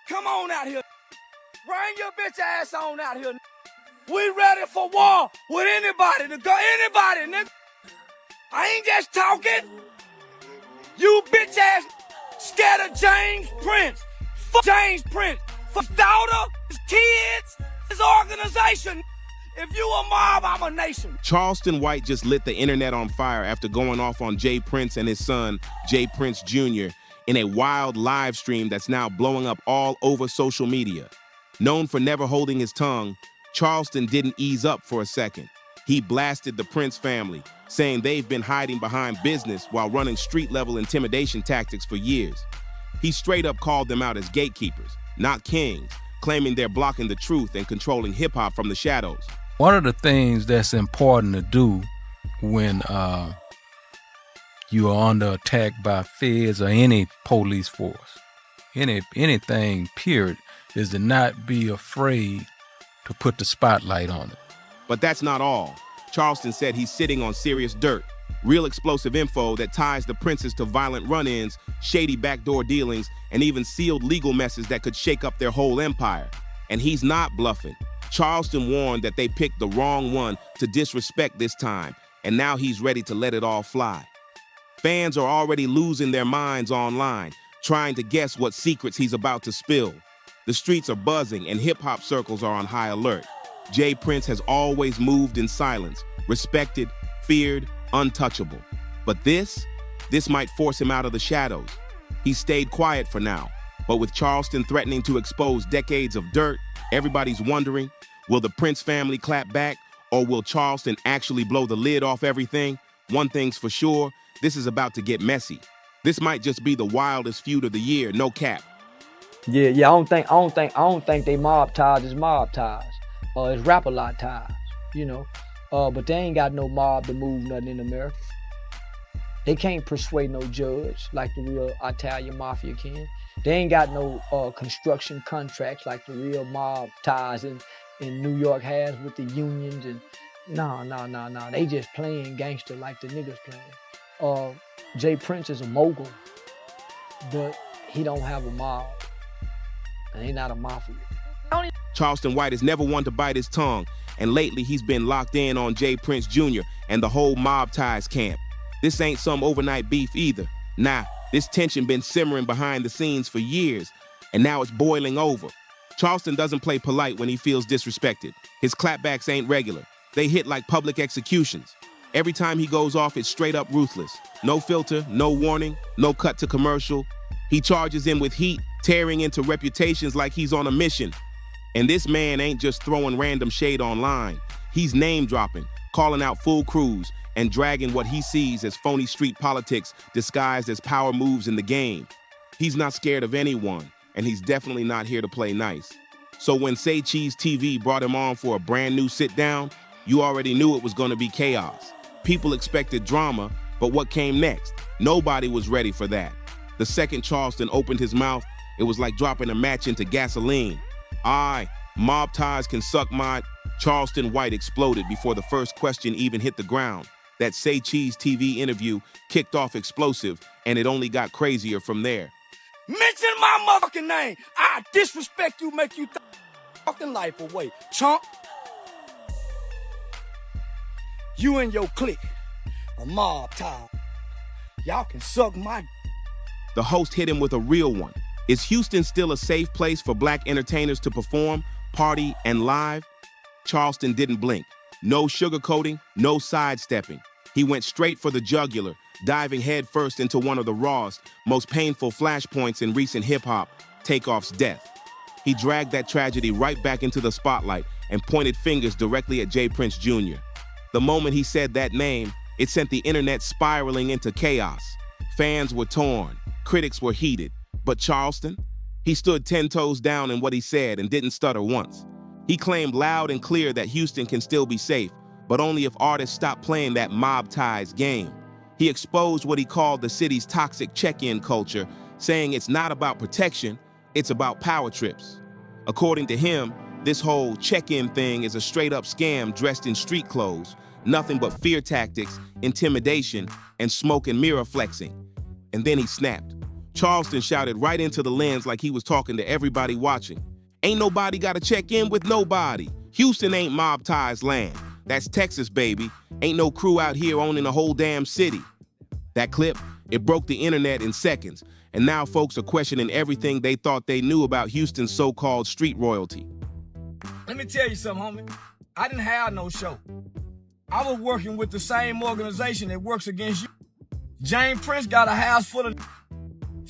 Come on out here. Bring your bitch ass on out here. We ready for war with anybody to go. Anybody, nigga. I ain't just talking. You bitch ass scared of James Prince. Fuck James Prince. Fuck his daughter, his kids, his organization. If you a mob, I'm a nation. Charleston White just lit the internet on fire after going off on Jay Prince and his son, Jay Prince Jr., in a wild live stream that's now blowing up all over social media. Known for never holding his tongue, Charleston didn't ease up for a second. He blasted the Prince family, saying they've been hiding behind business while running street-level intimidation tactics for years. He straight up called them out as gatekeepers, not kings, claiming they're blocking the truth and controlling hip-hop from the shadows. One of the things that's important to do when you are under attack by feds or any police force, anything period, is to not be afraid to put the spotlight on it. But that's not all. Charleston said he's sitting on serious dirt, real explosive info that ties the Princes to violent run-ins, shady backdoor dealings, and even sealed legal messes that could shake up their whole empire. And he's not bluffing. Charleston warned that they picked the wrong one to disrespect this time, and now he's ready to let it all fly. Fans are already losing their minds online, trying to guess what secrets he's about to spill. The streets are buzzing and hip-hop circles are on high alert. Jay Prince has always moved in silence, respected, feared, untouchable. But this might force him out of the shadows. He stayed quiet for now, but with Charleston threatening to expose decades of dirt, everybody's wondering, will the Prince family clap back, or will Charleston actually blow the lid off everything? One thing's for sure, this is about to get messy. This might just be the wildest feud of the year, no cap. Yeah, I don't think they mob ties is mob ties. It's rap-a-lot ties, you know. But they ain't got no mob to move nothing in America. They can't persuade no judge like the real Italian mafia can. They ain't got no construction contracts like the real mob ties in New York has with the unions. And no. They just playing gangster like the niggas playing. Jay Prince is a mogul, but he don't have a mob. And he not a mafia. Charleston White is never one to bite his tongue, and lately he's been locked in on Jay Prince Jr. and the whole mob ties camp. This ain't some overnight beef either. Nah, this tension been simmering behind the scenes for years, and now it's boiling over. Charleston doesn't play polite when he feels disrespected. His clapbacks ain't regular. They hit like public executions. Every time he goes off, it's straight up ruthless. No filter, no warning, no cut to commercial. He charges in with heat, tearing into reputations like he's on a mission. And this man ain't just throwing random shade online. He's name dropping, calling out full crews, and dragging what he sees as phony street politics disguised as power moves in the game. He's not scared of anyone, and he's definitely not here to play nice. So when Say Cheese TV brought him on for a brand new sit down, you already knew it was gonna be chaos. People expected drama, but what came next? Nobody was ready for that. The second Charleston opened his mouth, it was like dropping a match into gasoline. Mob ties can suck my... Charleston White exploded before the first question even hit the ground. That Say Cheese TV interview kicked off explosive, and it only got crazier from there. Mention my motherfucking name. I disrespect you, make you fucking life away, chump. You and your clique, a mob tie. Y'all can suck my... The host hit him with a real one. Is Houston still a safe place for black entertainers to perform, party, and live? Charleston didn't blink. No sugarcoating, no sidestepping. He went straight for the jugular, diving headfirst into one of the rawest, most painful flashpoints in recent hip-hop, Takeoff's death. He dragged that tragedy right back into the spotlight and pointed fingers directly at Jay Prince Jr. The moment he said that name, it sent the internet spiraling into chaos. Fans were torn, critics were heated, but Charleston? He stood 10 toes down in what he said and didn't stutter once. He claimed loud and clear that Houston can still be safe, but only if artists stop playing that mob ties game. He exposed what he called the city's toxic check-in culture, saying it's not about protection, it's about power trips. According to him, this whole check-in thing is a straight-up scam dressed in street clothes, nothing but fear tactics, intimidation, and smoke and mirror flexing. And then he snapped. Charleston shouted right into the lens like he was talking to everybody watching. Ain't nobody gotta check in with nobody. Houston ain't mob ties land. That's Texas, baby. Ain't no crew out here owning the whole damn city. That clip, it broke the internet in seconds, and now folks are questioning everything they thought they knew about Houston's so-called street royalty. Let me tell you something, homie. I didn't have no show. I was working with the same organization that works against you. James Prince got a house full of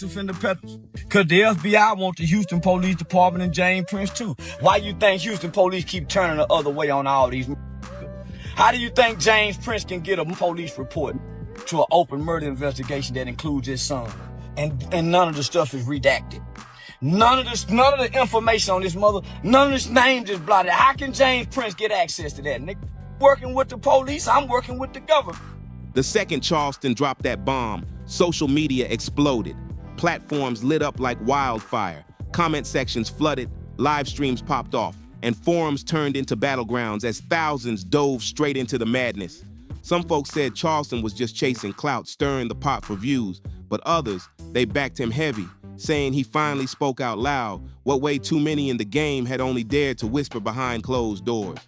offender peppers. Cause the FBI want the Houston Police Department and James Prince too. Why you think Houston police keep turning the other way on all these? How do you think James Prince can get a police report to an open murder investigation that includes his son? And none of the stuff is redacted. None of the information on this none of this names is blotted. How can James Prince get access to that? Nigga, working with the police, I'm working with the government. The second Charleston dropped that bomb, social media exploded. Platforms lit up like wildfire. Comment sections flooded, live streams popped off, and forums turned into battlegrounds as thousands dove straight into the madness. Some folks said Charleston was just chasing clout, stirring the pot for views, but others, they backed him heavy, saying he finally spoke out loud, what way too many in the game had only dared to whisper behind closed doors.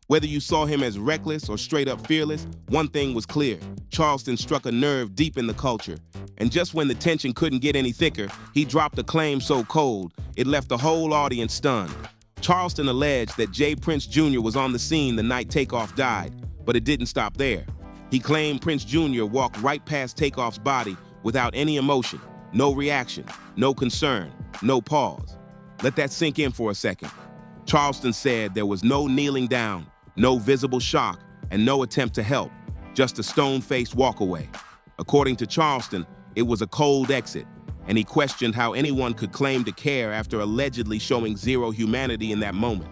Whether you saw him as reckless or straight up fearless, one thing was clear. Charleston struck a nerve deep in the culture. And just when the tension couldn't get any thicker, he dropped a claim so cold, it left the whole audience stunned. Charleston alleged that J. Prince Jr. was on the scene the night Takeoff died, but it didn't stop there. He claimed Prince Jr. walked right past Takeoff's body without any emotion, no reaction, no concern, no pause. Let that sink in for a second. Charleston said there was no kneeling down, no visible shock, and no attempt to help, just a stone-faced walkaway. According to Charleston, it was a cold exit, and he questioned how anyone could claim to care after allegedly showing zero humanity in that moment.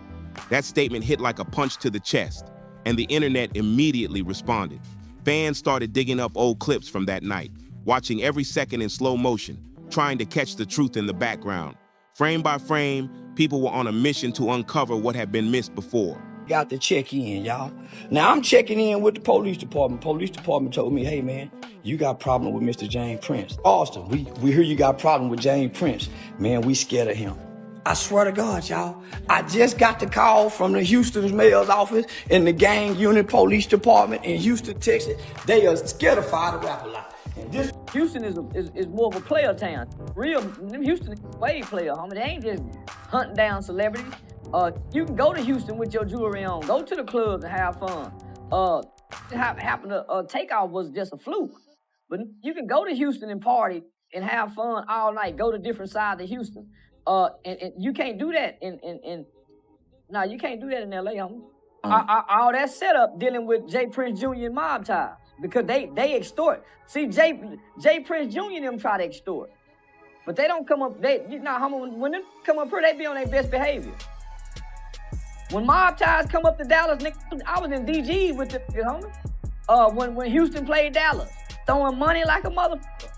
That statement hit like a punch to the chest, and the internet immediately responded. Fans started digging up old clips from that night, watching every second in slow motion, trying to catch the truth in the background. Frame by frame, people were on a mission to uncover what had been missed before. Got to check in, y'all. Now I'm checking in with the police department. Police department told me, hey man, you got a problem with Mr. James Prince. Austin, we hear you got a problem with James Prince. Man, we scared of him. I swear to God, y'all, I just got the call from the Houston's mayor's office and the gang unit police department in Houston, Texas. They are scared of fire to rap a lot. And this Houston is more of a player town. Houston is way player, homie. They ain't just hunting down celebrities. You can go to Houston with your jewelry on, go to the clubs and have fun. Takeoff was just a fluke. But you can go to Houston and party and have fun all night, go to different sides of Houston. And you can't do that you can't do that in LA, homie. All that setup dealing with J. Prince Jr. and mob ties, because they extort. See, J. Prince Jr. and them try to extort. But they don't come up, homie, when they come up here, they be on their best behavior. When mob ties come up to Dallas, nigga, I was in DG with the homie. When Houston played Dallas, throwing money like a motherfucker.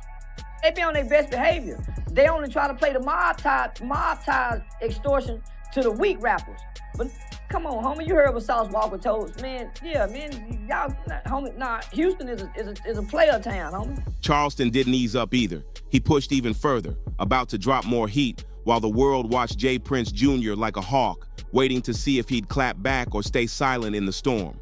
They be on their best behavior. They only try to play the mob tie extortion to the weak rappers. But come on, homie, you heard what Sauce Walker told us, man. Yeah, man, y'all, homie, Houston is a player town, homie. Charleston didn't ease up either. He pushed even further, about to drop more heat, while the world watched J. Prince Jr. like a hawk, waiting to see if he'd clap back or stay silent in the storm.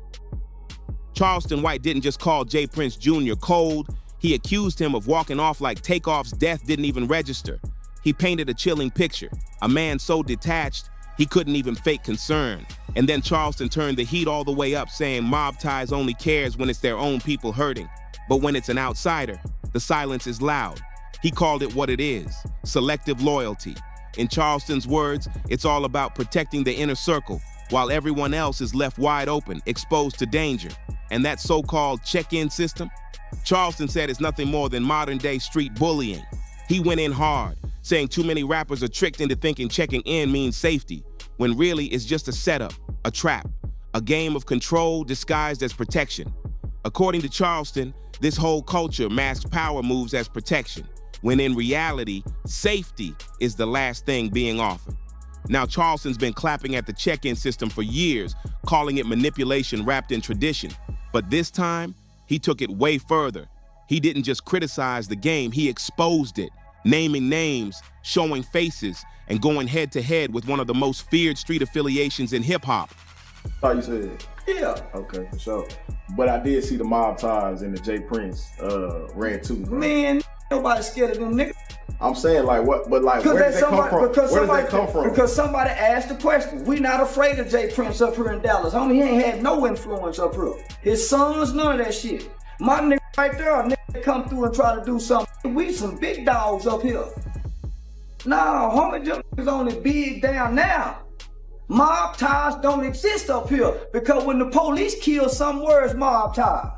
Charleston White didn't just call J. Prince Jr. cold, he accused him of walking off like Takeoff's death didn't even register. He painted a chilling picture, a man so detached, he couldn't even fake concern. And then Charleston turned the heat all the way up, saying mob ties only cares when it's their own people hurting. But when it's an outsider, the silence is loud. He called it what it is, selective loyalty. In Charleston's words, it's all about protecting the inner circle, while everyone else is left wide open, exposed to danger. And that so-called check-in system? Charleston said it's nothing more than modern-day street bullying. He went in hard, saying too many rappers are tricked into thinking checking in means safety, when really it's just a setup, a trap, a game of control disguised as protection. According to Charleston, this whole culture masks power moves as protection, when in reality, safety is the last thing being offered. Now, Charleston's been clapping at the check-in system for years, calling it manipulation wrapped in tradition. But this time, he took it way further. He didn't just criticize the game, he exposed it. naming names, showing faces, and going head to head with one of the most feared street affiliations in hip hop. Thought you said. Yeah. Okay, for sure. But I did see the mob ties in the J Prince rant too. Bro. Man, nobody scared of them niggas. I'm saying like what, but like where does that come from? Where does that come from? Because somebody asked the question. We not afraid of J Prince up here in Dallas. Homie, he ain't had no influence up here. His sons, none of that shit. My nigga right there, a nigga come through and try to do something. We some big dogs up here. Nah, homie, them niggas only big down now. Mob ties don't exist up here because when the police kill some, where's mob ties?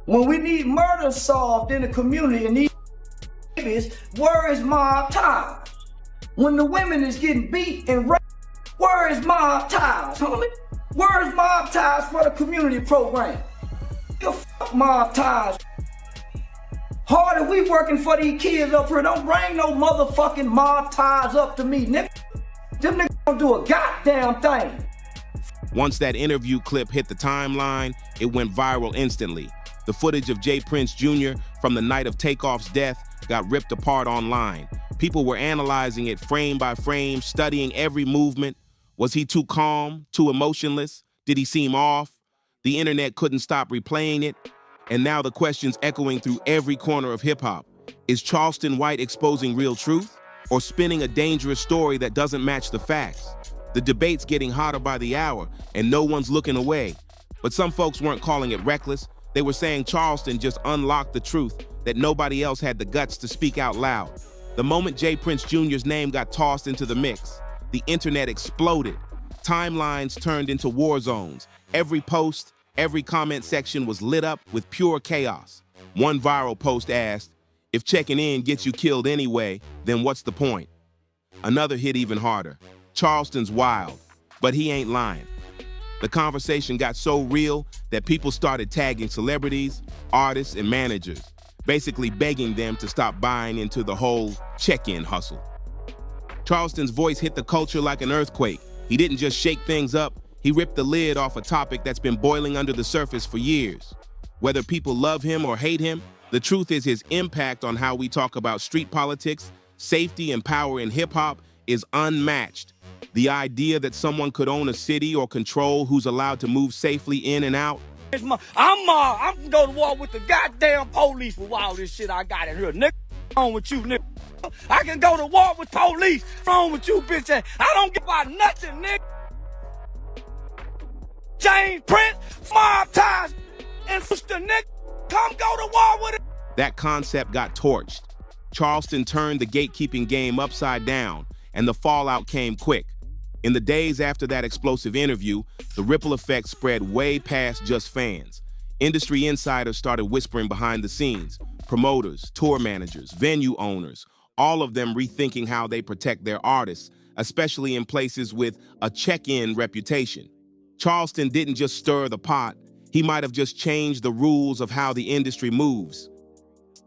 When we need murder solved in the community and these babies, where is mob ties? When the women is getting beat and raped, where is mob ties, homie? Where is mob ties for the community program? You fuck mob ties. Harder we working for these kids up here. Don't bring no motherfucking mob ties up to me, nigga. Them niggas don't do a goddamn thing. Once that interview clip hit the timeline, it went viral instantly. The footage of J Prince Jr. from the night of Takeoff's death got ripped apart online. People were analyzing it frame by frame, studying every movement. Was he too calm, too emotionless? Did he seem off? The internet couldn't stop replaying it. And now the question's echoing through every corner of hip-hop. Is Charleston White exposing real truth or spinning a dangerous story that doesn't match the facts? The debate's getting hotter by the hour and no one's looking away. But some folks weren't calling it reckless. They were saying Charleston just unlocked the truth that nobody else had the guts to speak out loud. The moment J Prince Jr.'s name got tossed into the mix, the internet exploded. Timelines turned into war zones. Every post, every comment section was lit up with pure chaos. One viral post asked, "If checking in gets you killed anyway, then what's the point?" Another hit even harder. "Charleston's wild, but he ain't lying." The conversation got so real that people started tagging celebrities, artists, and managers, basically begging them to stop buying into the whole check-in hustle. Charleston's voice hit the culture like an earthquake. He didn't just shake things up, he ripped the lid off a topic that's been boiling under the surface for years. Whether people love him or hate him, the truth is his impact on how we talk about street politics, safety, and power in hip-hop is unmatched. The idea that someone could own a city or control who's allowed to move safely in and out. I'm gonna go to war with the goddamn police with all this shit I got in here, nigga. On with you, nigga. I can go to war with police. Wrong with you, bitch ass. I don't give about nothing, nigga. James Prince, mob ties, and the nigga, come go to war with it. That concept got torched. Charleston turned the gatekeeping game upside down, and the fallout came quick. In the days after that explosive interview, the ripple effect spread way past just fans. Industry insiders started whispering behind the scenes. Promoters, tour managers, venue owners, all of them rethinking how they protect their artists, especially in places with a check-in reputation. Charleston didn't just stir the pot, he might have just changed the rules of how the industry moves.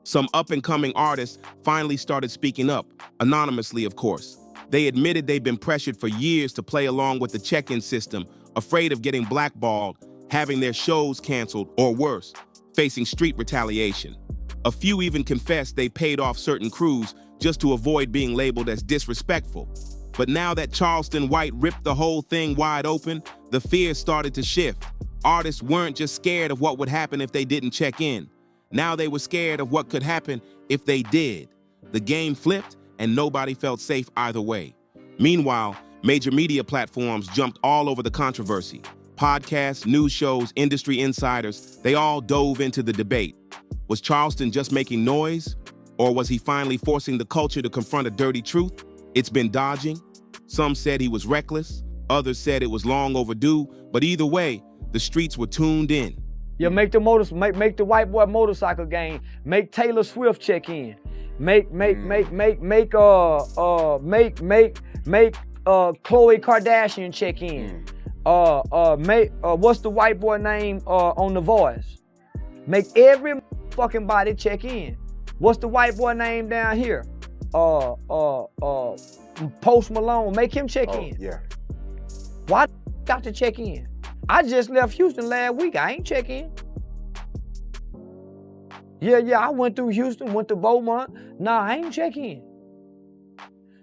Some up-and-coming artists finally started speaking up, anonymously of course. They admitted they'd been pressured for years to play along with the check-in system, afraid of getting blackballed, having their shows canceled, or worse, facing street retaliation. A few even confessed they paid off certain crews just to avoid being labeled as disrespectful. But now that Charleston White ripped the whole thing wide open, the fears started to shift. Artists weren't just scared of what would happen if they didn't check in. Now they were scared of what could happen if they did. The game flipped, and nobody felt safe either way. Meanwhile, major media platforms jumped all over the controversy. Podcasts, news shows, industry insiders, they all dove into the debate. Was Charleston just making noise? Or was he finally forcing the culture to confront a dirty truth it's been dodging? Some said he was reckless, others said it was long overdue, but either way, the streets were tuned in. Yeah, make the white boy motorcycle game. Make Taylor Swift check in. Make Khloe Kardashian check in. What's the white boy name on The Voice? Make every fucking body check in. What's the white boy name down here? Post Malone. Make him check in. Yeah. Why got to check in? I just left Houston last week. I ain't check in. Yeah, I went through Houston, went to Beaumont. Nah, I ain't check in.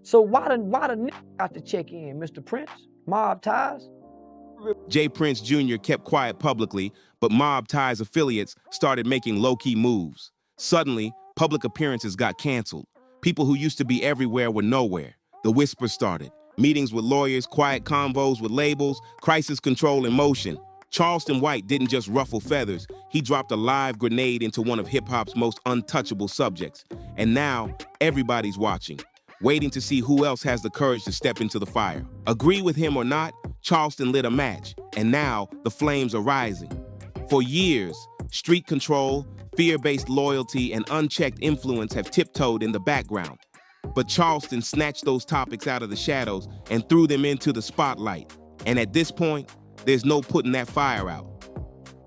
So why the nigga got to check in, Mr. Prince? Mob ties? J. Prince Jr. kept quiet publicly, but Mob Ties affiliates started making low-key moves. Suddenly, public appearances got canceled. People who used to be everywhere were nowhere. The whispers started. Meetings with lawyers, quiet convos with labels, crisis control in motion. Charleston White didn't just ruffle feathers, he dropped a live grenade into one of hip-hop's most untouchable subjects. And now, everybody's watching, waiting to see who else has the courage to step into the fire. Agree with him or not, Charleston lit a match, and now the flames are rising. For years, street control, fear-based loyalty, and unchecked influence have tiptoed in the background. But Charleston snatched those topics out of the shadows and threw them into the spotlight. And at this point, there's no putting that fire out.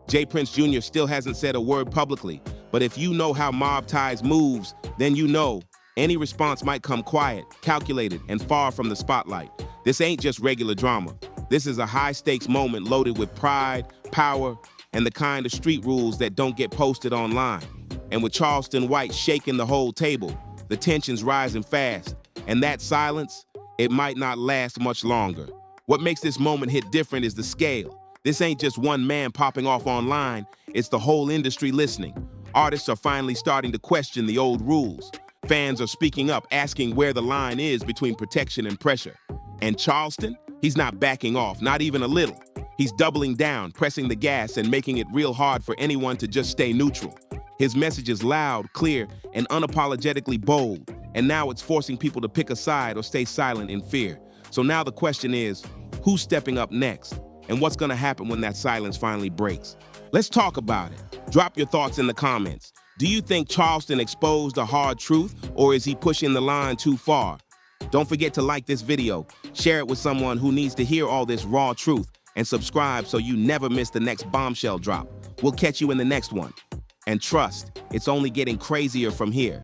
J. Prince Jr. still hasn't said a word publicly, but if you know how Mob Ties moves, then you know any response might come quiet, calculated, and far from the spotlight. This ain't just regular drama. This is a high-stakes moment loaded with pride, power, and the kind of street rules that don't get posted online. And with Charleston White shaking the whole table, the tension's rising fast. And that silence, it might not last much longer. What makes this moment hit different is the scale. This ain't just one man popping off online, it's the whole industry listening. Artists are finally starting to question the old rules. Fans are speaking up, asking where the line is between protection and pressure. And Charleston, he's not backing off, not even a little. He's doubling down, pressing the gas, and making it real hard for anyone to just stay neutral. His message is loud, clear, and unapologetically bold. And now it's forcing people to pick a side or stay silent in fear. So now the question is, who's stepping up next? And what's gonna happen when that silence finally breaks? Let's talk about it. Drop your thoughts in the comments. Do you think Charleston exposed a hard truth, or is he pushing the line too far? Don't forget to like this video, share it with someone who needs to hear all this raw truth, and subscribe so you never miss the next bombshell drop. We'll catch you in the next one. And trust, it's only getting crazier from here.